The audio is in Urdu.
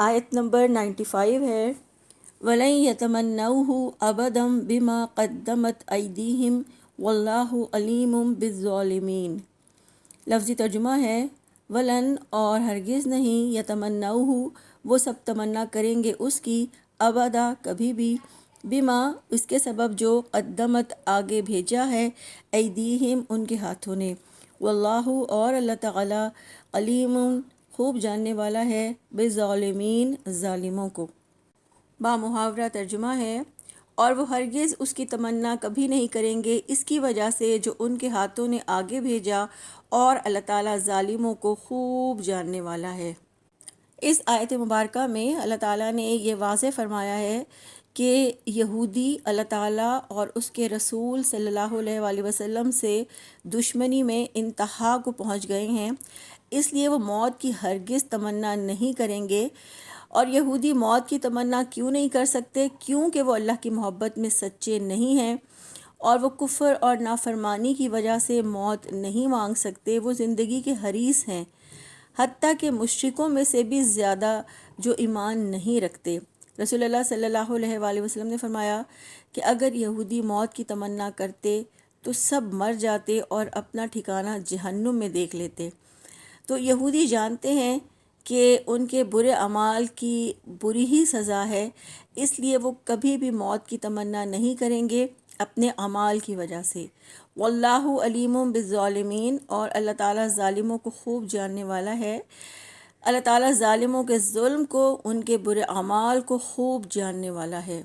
آیت نمبر 95 ہے، وَلَن يَتَمَنَّوْهُ أَبَدًا بِمَا قَدَّمَتْ أَيْدِيهِمْ وَاللَّهُ عَلِيمٌ بِالظَّالِمِينَ۔ لفظی ترجمہ ہے، ولن اور ہرگز نہیں، یتمنوہ وہ سب تمنا کریں گے اس کی، ابدا کبھی بھی، بما اس کے سبب جو قدمت آگے بھیجا ہے، ایدیہم ان کے ہاتھوں نے، واللہ اور اللہ تعالی، علیم خوب جاننے والا ہے، بالظالمین ظالموں کو۔ بامحاورہ ترجمہ ہے، اور وہ ہرگز اس کی تمنا کبھی نہیں کریں گے اس کی وجہ سے جو ان کے ہاتھوں نے آگے بھیجا، اور اللہ تعالیٰ ظالموں کو خوب جاننے والا ہے۔ اس آیت مبارکہ میں اللہ تعالیٰ نے یہ واضح فرمایا ہے کہ یہودی اللہ تعالیٰ اور اس کے رسول صلی اللہ علیہ وآلہ وسلم سے دشمنی میں انتہا کو پہنچ گئے ہیں، اس لیے وہ موت کی ہرگز تمنا نہیں کریں گے۔ اور یہودی موت کی تمنا کیوں نہیں کر سکتے؟ کیونکہ وہ اللہ کی محبت میں سچے نہیں ہیں، اور وہ کفر اور نافرمانی کی وجہ سے موت نہیں مانگ سکتے، وہ زندگی کے حریص ہیں، حتیٰ کہ مشرکوں میں سے بھی زیادہ جو ایمان نہیں رکھتے۔ رسول اللہ صلی اللہ علیہ وآلہ وسلم نے فرمایا کہ اگر یہودی موت کی تمنا کرتے تو سب مر جاتے اور اپنا ٹھکانہ جہنم میں دیکھ لیتے۔ تو یہودی جانتے ہیں کہ ان کے برے اعمال کی بری ہی سزا ہے، اس لیے وہ کبھی بھی موت کی تمنا نہیں کریں گے اپنے اعمال کی وجہ سے۔ واللہ علیم بالظالمین، اور اللہ تعالیٰ ظالموں کو خوب جاننے والا ہے۔ اللہ تعالیٰ ظالموں کے ظلم کو، ان کے برے اعمال کو خوب جاننے والا ہے۔